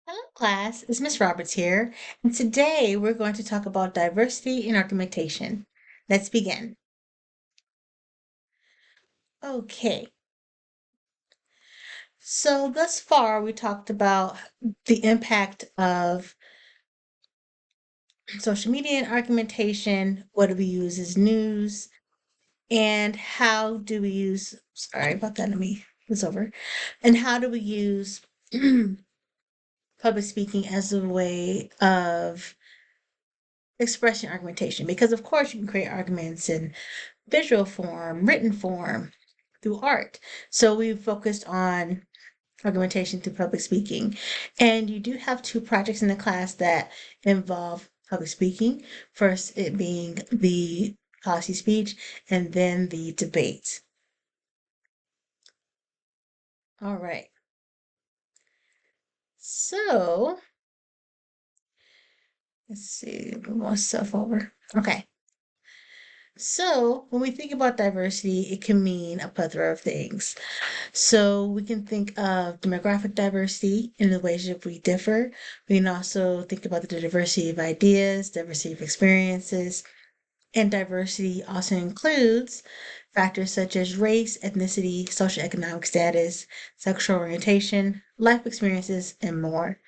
Hello, class. It's Miss Roberts here, and today we're going to talk about diversity in argumentation. Let's begin. Okay, so thus far we talked about the impact of social media and argumentation. What do we use as news, and how do we use? Sorry about that. Let me. It's over. And how do we use public speaking as a way of expressing argumentation? Because of course you can create arguments in visual form, written form, through art. So we focused on argumentation through public speaking. And you do have two projects in the class that involve public speaking. First, it being the policy speech, and then the debate. All right. So let's see, move more stuff over. Okay. So when we think about diversity, it can mean a plethora of things. So we can think of demographic diversity in the ways that we differ. We can also think about the diversity of ideas, diversity of experiences, and diversity also includes factors such as race, ethnicity, social economic status, sexual orientation, life experiences, and more.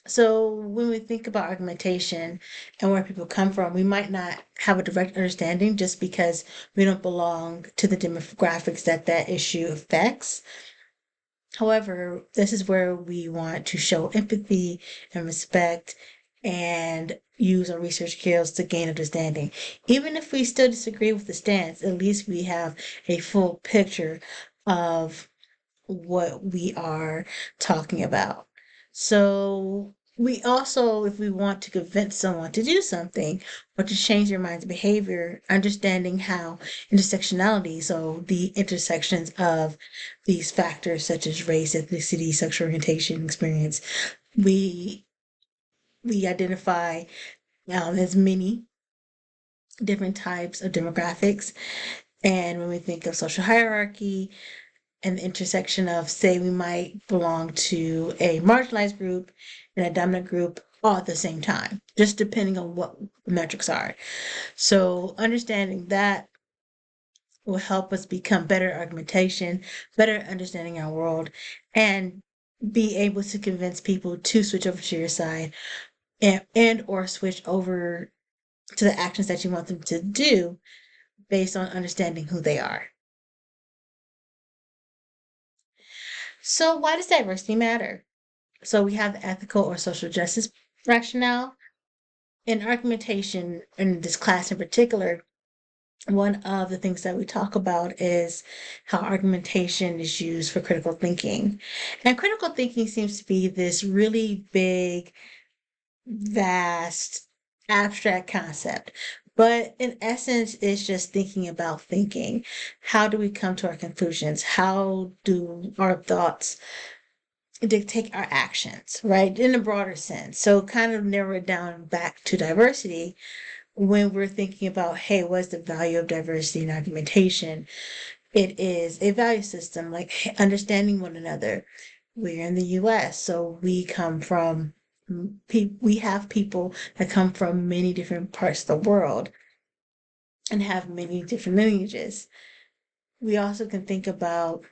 So when we think about argumentation and where people come from, we might not have a direct understanding just because we don't belong to the demographics that that issue affects. However, this is where we want to show empathy and respect and use our research skills to gain understanding. Even if we still disagree with the stance, at least we have a full picture of what we are talking about. So we also, if we want to convince someone to do something or to change their mind's behavior, understanding how intersectionality, so the intersections of these factors such as race, ethnicity, sexual orientation, experience, we we identify as many different types of demographics. And when we think of social hierarchy, and the intersection of, say, we might belong to a marginalized group and a dominant group all at the same time, just depending on what the metrics are. So understanding that will help us become better argumentation, better understanding our world, and be able to convince people to switch over to your side and or switch over to the actions that you want them to do based on understanding who they are. So why does diversity matter? So we have the ethical or social justice rationale. In argumentation, in this class in particular, one of the things that we talk about is how argumentation is used for critical thinking. And critical thinking seems to be this really big, vast, abstract concept. But in essence, it's just thinking about thinking. How do we come to our conclusions? How do our thoughts dictate our actions, right? In a broader sense. So kind of narrow it down back to diversity when we're thinking about, hey, what's the value of diversity in argumentation? It is a value system, like understanding one another. We're in the US, so we come from we have people that come from many different parts of the world and have many different lineages. We also can think about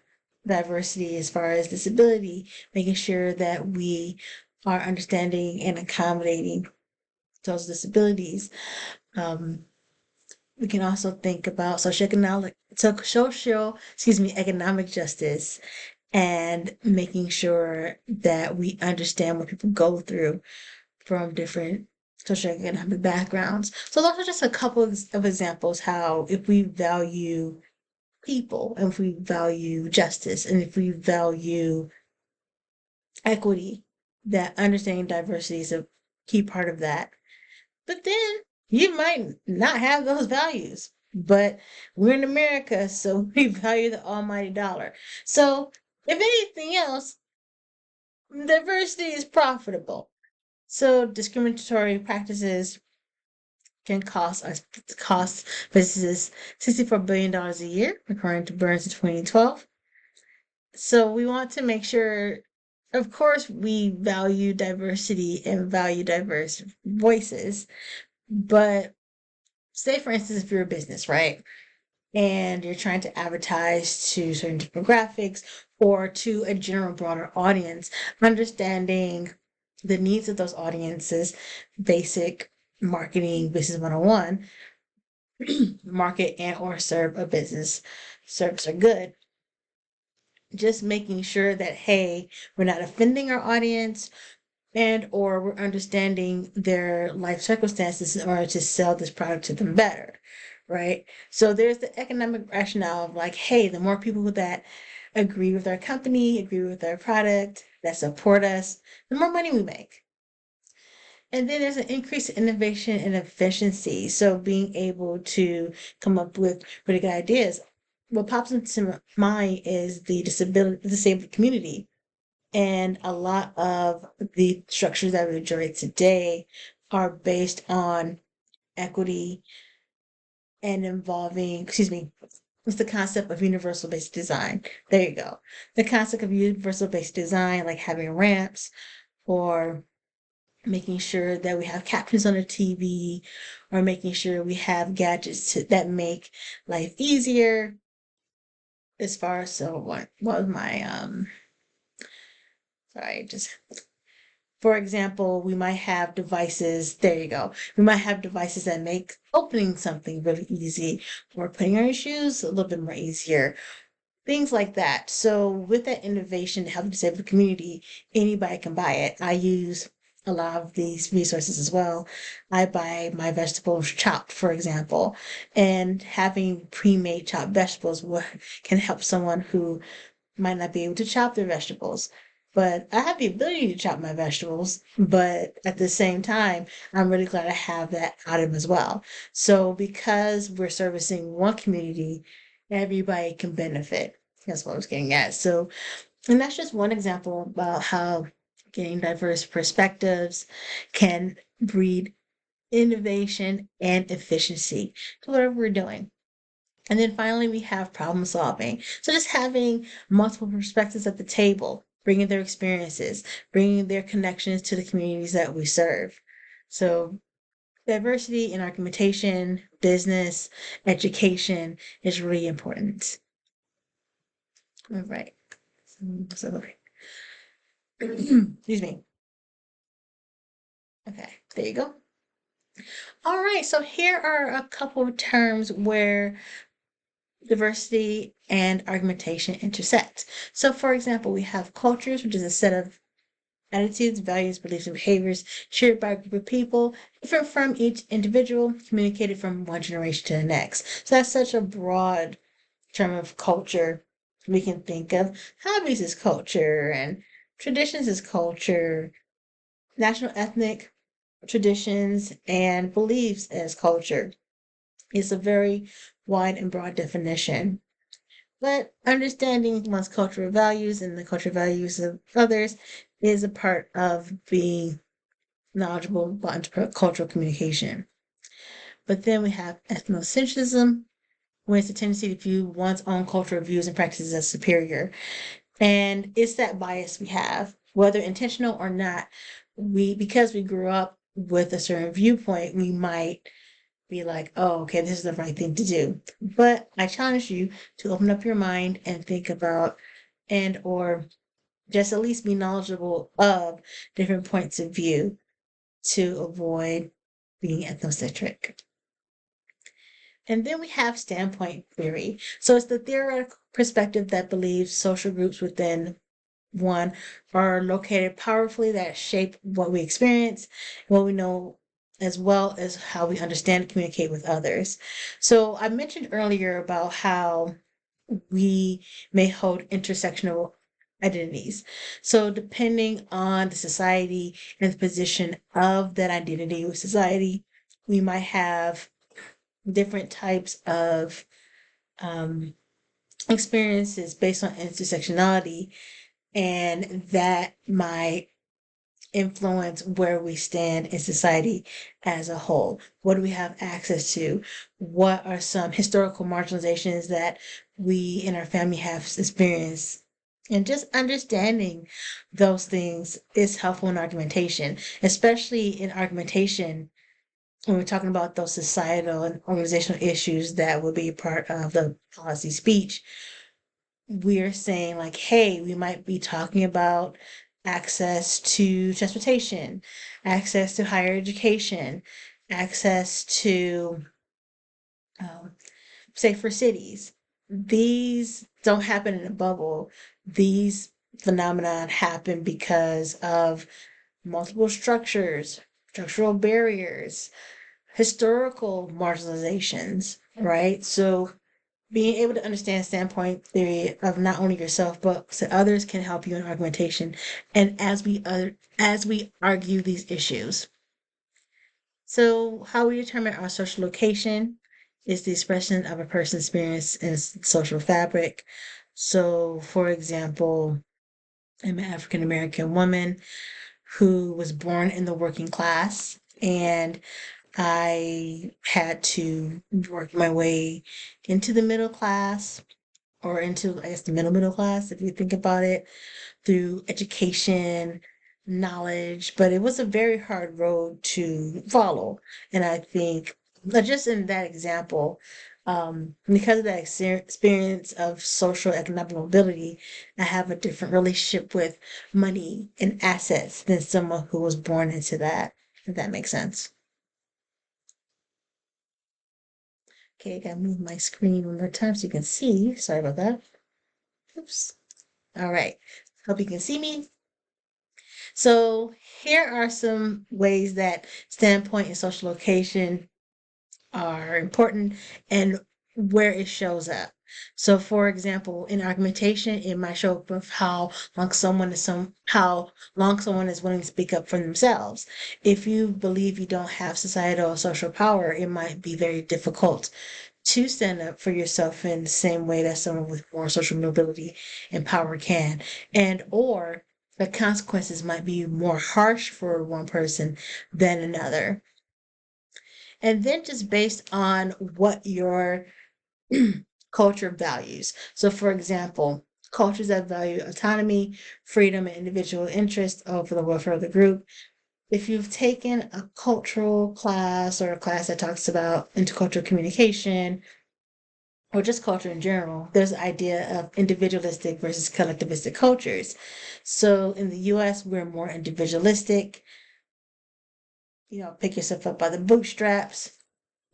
diversity as far as disability, making sure that we are understanding and accommodating those disabilities. Um, we can also think about economic justice and making sure that we understand what people go through from different socioeconomic backgrounds. So those are just a couple of examples how if we value people, and if we value justice, and if we value equity, that understanding diversity is a key part of that. But then you might not have those values. But we're in America, so we value the almighty dollar. So, if anything else, diversity is profitable. So, discriminatory practices can cost businesses $64 billion a year, according to Burns in 2012. So we want to make sure of course, we value diversity and value diverse voices, but say, for instance, if you're a business, right? And you're trying to advertise to certain demographics or to a general broader audience, understanding the needs of those audiences, basic marketing business 101, market and or serve a business service or good. Just making sure that, hey, we're not offending our audience and or we're understanding their life circumstances in order to sell this product to them better, right? So there's the economic rationale of like, hey, the more people that agree with our company, agree with our product, that support us, the more money we make. And then there's an increase in innovation and efficiency. So being able to come up with really good ideas. What pops into mind is the disabled community. And a lot of the structures that we enjoy today are based on equity and involving, excuse me, it's the concept of universal basic design. There you go. The concept of universal basic design, like having ramps or making sure that we have captions on the TV or making sure we have gadgets that make life easier. As far as so what was my sorry, just for example, we might have devices, there you go. We might have devices that make opening something really easy or putting on your shoes a little bit more easier, things like that. So with that innovation to help the disabled community, anybody can buy it. I use a lot of these resources as well. I buy my vegetables chopped, for example, and having pre-made chopped vegetables can help someone who might not be able to chop their vegetables. But I have the ability to chop my vegetables, but at the same time, I'm really glad I have that item as well. So because we're servicing one community, everybody can benefit. That's what I was getting at. So, and that's just one example about how getting diverse perspectives can breed innovation and efficiency to whatever we're doing. And then finally, we have problem solving. So just having multiple perspectives at the table, bringing their experiences, bringing their connections to the communities that we serve. So diversity in argumentation, business, education is really important. All right. So, excuse me. Okay, there you go. All right, so here are a couple of terms where diversity and argumentation intersect. So, for example, we have cultures, which is a set of attitudes, values, beliefs, and behaviors shared by a group of people, different from each individual, communicated from one generation to the next. So, that's such a broad term of culture. We can think of hobbies as culture and traditions as culture, national ethnic traditions and beliefs as culture. It's a very wide and broad definition. But understanding one's cultural values and the cultural values of others is a part of being knowledgeable about intercultural communication. But then we have ethnocentrism, where it's a tendency to view one's own cultural views and practices as superior. And it's that bias we have, whether intentional or not. Because we grew up with a certain viewpoint, we might be like, oh, okay, this is the right thing to do. But I challenge you to open up your mind and think about and or just at least be knowledgeable of different points of view to avoid being ethnocentric. And then we have standpoint theory. So it's the theoretical perspective that believes social groups within one are located powerfully that shape what we experience, what we know, as well as how we understand and communicate with others. So I mentioned earlier about how we may hold intersectional identities. So depending on the society and the position of that identity with society, we might have different types of um, experiences based on intersectionality, and that might influence where we stand in society as a whole. What do we have access to? What are some historical marginalizations that we in our family have experienced? And just understanding those things is helpful in argumentation, especially in argumentation when we're talking about those societal and organizational issues that would be part of the policy speech. We're saying, like, hey, we might be talking about access to transportation, access to higher education, access to um, safer cities. These don't happen in a bubble. These phenomenon happen because of multiple structures, structural barriers, historical marginalizations, right? So being able to understand standpoint theory of not only yourself but to others can help you in argumentation and as we argue these issues. So how we determine our social location is the expression of a person's experience in social fabric. So for example, I'm an African American woman who was born in the working class, and I had to work my way into the middle class, or into, I guess, the middle class, if you think about it, through education, knowledge, but it was a very hard road to follow. And I think, just in that example, because of that experience of social economic mobility, I have a different relationship with money and assets than someone who was born into that, if that makes sense. Okay, I gotta move my screen one more time so you can see. Sorry about that. Oops. All right. Hope you can see me. So here are some ways that standpoint and social location are important and where it shows up. So for example, in argumentation, it might show up with how long someone is willing to speak up for themselves. If you believe you don't have societal or social power, it might be very difficult to stand up for yourself in the same way that someone with more social mobility and power can. And or the consequences might be more harsh for one person than another. And then just based on what your culture values. So for example, cultures that value autonomy, freedom, and individual interest over the welfare of the group. If you've taken a cultural class or a class that talks about intercultural communication, or just culture in general, there's the idea of individualistic versus collectivistic cultures. So in the US, we're more individualistic, pick yourself up by the bootstraps.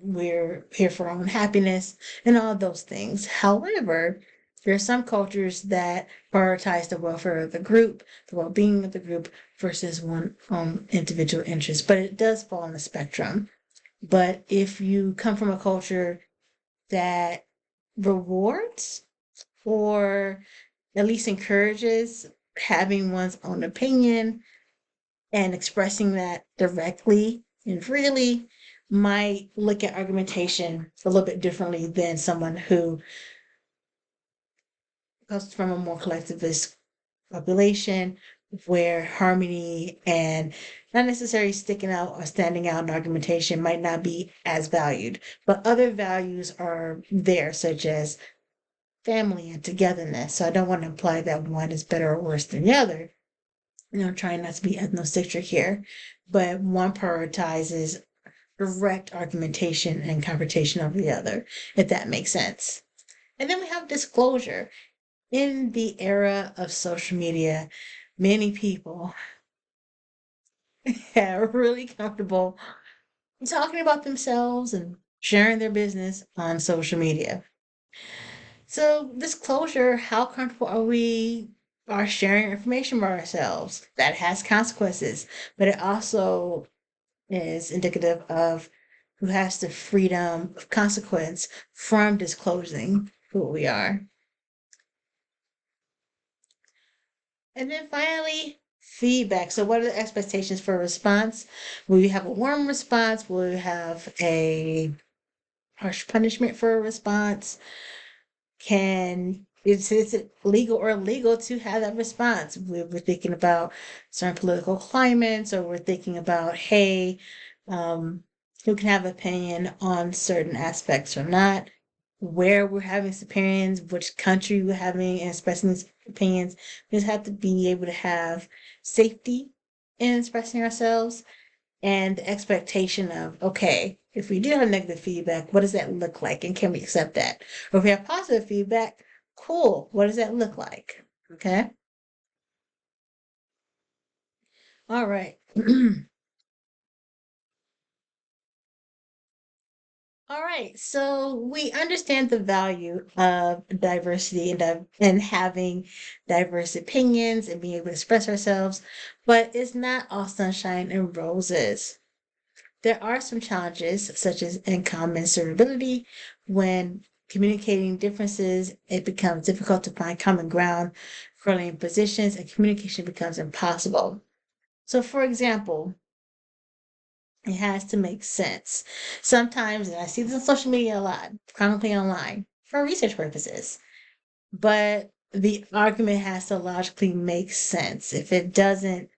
We're here for our own happiness and all those things. However, there are some cultures that prioritize the welfare of the group, the well-being of the group versus one individual interest. But it does fall on the spectrum. But if you come from a culture that rewards or at least encourages having one's own opinion and expressing that directly and freely, might look at argumentation a little bit differently than someone who comes from a more collectivist population where harmony and not necessarily sticking out or standing out in argumentation might not be as valued, but other values are there, such as family and togetherness. So I don't want to imply that one is better or worse than the other. Trying not to be ethnocentric here, but one prioritizes direct argumentation and confrontation over the other, if that makes sense. And then we have disclosure. In the era of social media, many people are really comfortable talking about themselves and sharing their business on social media. So, disclosure, how comfortable are sharing information about ourselves? That has consequences, but it also is indicative of who has the freedom of consequence from disclosing who we are. And then finally, feedback. So, what are the expectations for a response? Will you have a warm response? Will you have a harsh punishment for a response? Is it legal or illegal to have that response? We're thinking about certain political climates, or we're thinking about, hey, who can have opinion on certain aspects or not, where we're having opinions, which country we're having and expressing these opinions. We just have to be able to have safety in expressing ourselves and the expectation of, okay, if we do have negative feedback, what does that look like? And can we accept that? Or if we have positive feedback, cool. What does that look like? Okay. All right. All right. So we understand the value of diversity and having diverse opinions and being able to express ourselves, but it's not all sunshine and roses. There are some challenges, such as incommensurability. When communicating differences, it becomes difficult to find common ground, correlating positions, and communication becomes impossible. So, for example, it has to make sense. Sometimes, and I see this on social media a lot, chronically online, for research purposes, but the argument has to logically make sense. If it doesn't,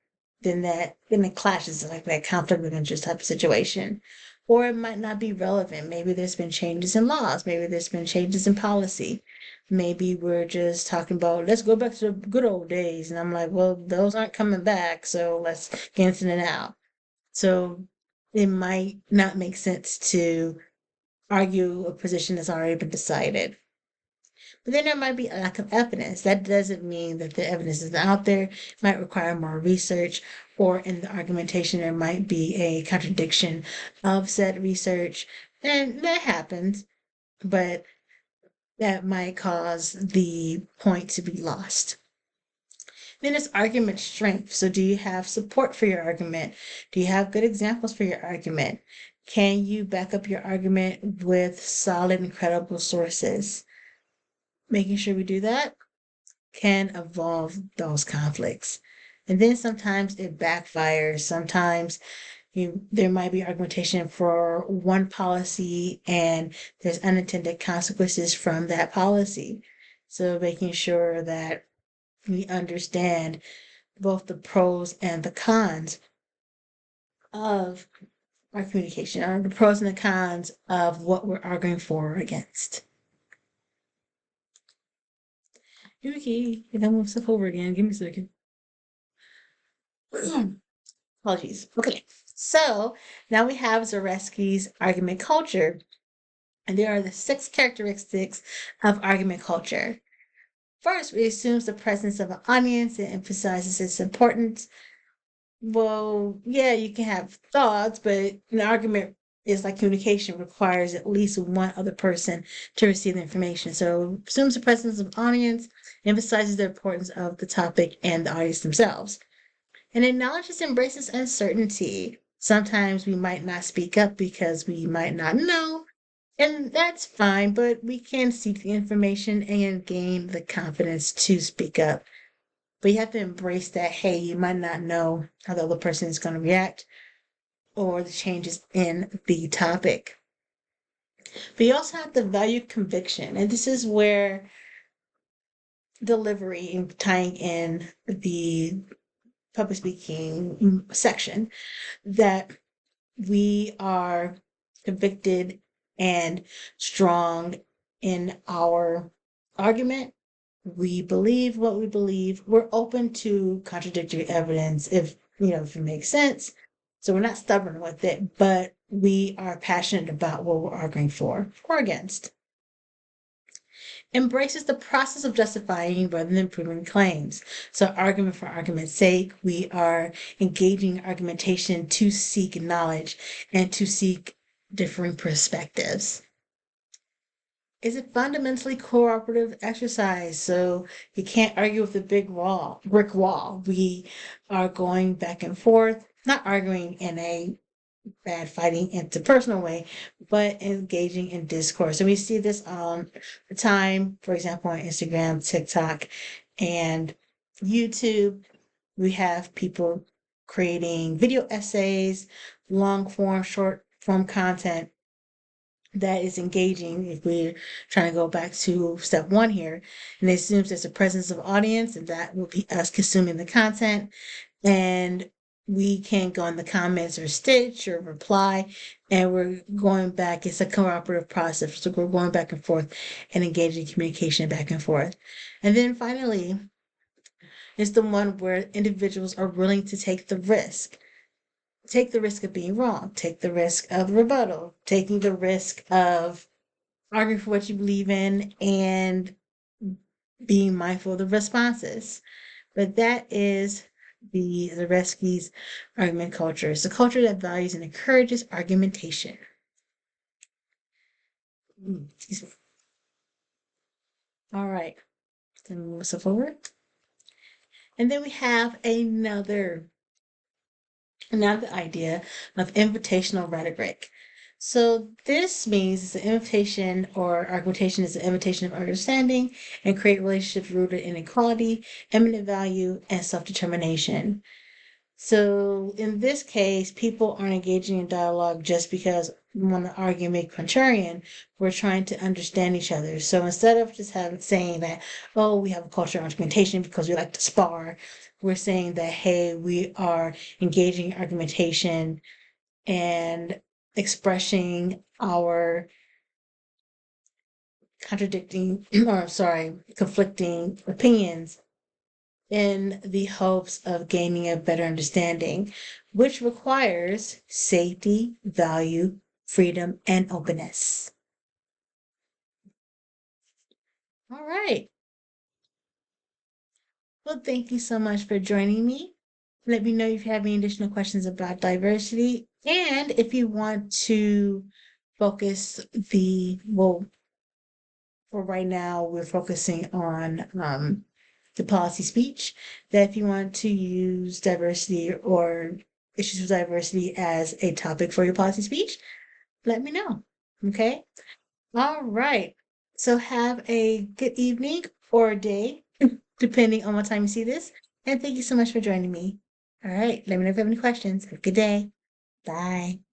then it clashes like that conflict of interest type of situation. Or it might not be relevant. Maybe there's been changes in laws, maybe there's been changes in policy. Maybe we're just talking about let's go back to the good old days. And I'm like, well, those aren't coming back, so let's get into it now. So it might not make sense to argue a position that's already been decided. But then there might be a lack of evidence. That doesn't mean that the evidence isn't out there. It might require more research, or in the argumentation, there might be a contradiction of said research. And that happens, but that might cause the point to be lost. Then it's argument strength. So, do you have support for your argument? Do you have good examples for your argument? Can you back up your argument with solid and credible sources? Making sure we do that can evolve those conflicts. And then sometimes it backfires. Sometimes there might be argumentation for one policy and there's unintended consequences from that policy. So making sure that we understand both the pros and the cons of our communication, or the pros and the cons of what we're arguing for or against. Yuki, you gotta move stuff over again. Give me a second. Apologies. Okay, so now we have Zareski's argument culture, and there are the 6 characteristics of argument culture. First, it assumes the presence of an audience and emphasizes its importance. Well, yeah, you can have thoughts, but an argument is like communication, requires at least one other person to receive the information. So assumes the presence of audience, emphasizes the importance of the topic and the audience themselves. And acknowledges embraces uncertainty. Sometimes we might not speak up because we might not know, and that's fine, but we can seek the information and gain the confidence to speak up. But you have to embrace that, hey, you might not know how the other person is going to react or the changes in the topic. But you also have to value conviction. And this is where delivery and tying in the public speaking section, that we are convicted and strong in our argument. We believe what we believe. We're open to contradictory evidence if it makes sense. So we're not stubborn with it, but we are passionate about what we're arguing for or against. Embraces the process of justifying rather than proving claims. So, argument for argument's sake, we are engaging in argumentation to seek knowledge and to seek differing perspectives. Is it fundamentally cooperative exercise? So you can't argue with a brick wall. We are going back and forth, not arguing in a bad fighting interpersonal way, but engaging in discourse. And we see this the time, for example, on Instagram, TikTok, and YouTube. We have people creating video essays, long form, short form content that is engaging. If we're trying to go back to step 1 here, and it assumes there's a presence of audience, and that will be us consuming the content, and we can go in the comments or stitch or reply, and we're going back. It's a cooperative process, so we're going back and forth and engaging communication back and forth. And then finally, is the one where individuals are willing to take the risk. Take the risk of being wrong, take the risk of rebuttal, taking the risk of arguing for what you believe in, and being mindful of the responses. But that is the Zaleski's argument culture. It's a culture that values and encourages argumentation. Excuse me. All right, then we move forward. And then we have another idea of invitational rhetoric. So this means it's an invitation, or argumentation is an invitation of understanding and create relationships rooted in equality, eminent value, and self-determination. So in this case, people aren't engaging in dialogue just because we want to argue, make contrarian. We're trying to understand each other. So instead of just saying that, oh, we have a culture of argumentation because we like to spar, we're saying that, hey, we are engaging in argumentation and expressing our conflicting opinions in the hopes of gaining a better understanding, which requires safety, value, freedom, and openness. All right. Well, thank you so much for joining me. Let me know if you have any additional questions about diversity. And if you want to focus for right now, we're focusing on the policy speech, that if you want to use diversity or issues of diversity as a topic for your policy speech, let me know. Okay. All right. So have a good evening or day, depending on what time you see this. And thank you so much for joining me. All right. Let me know if you have any questions. Have a good day. Bye.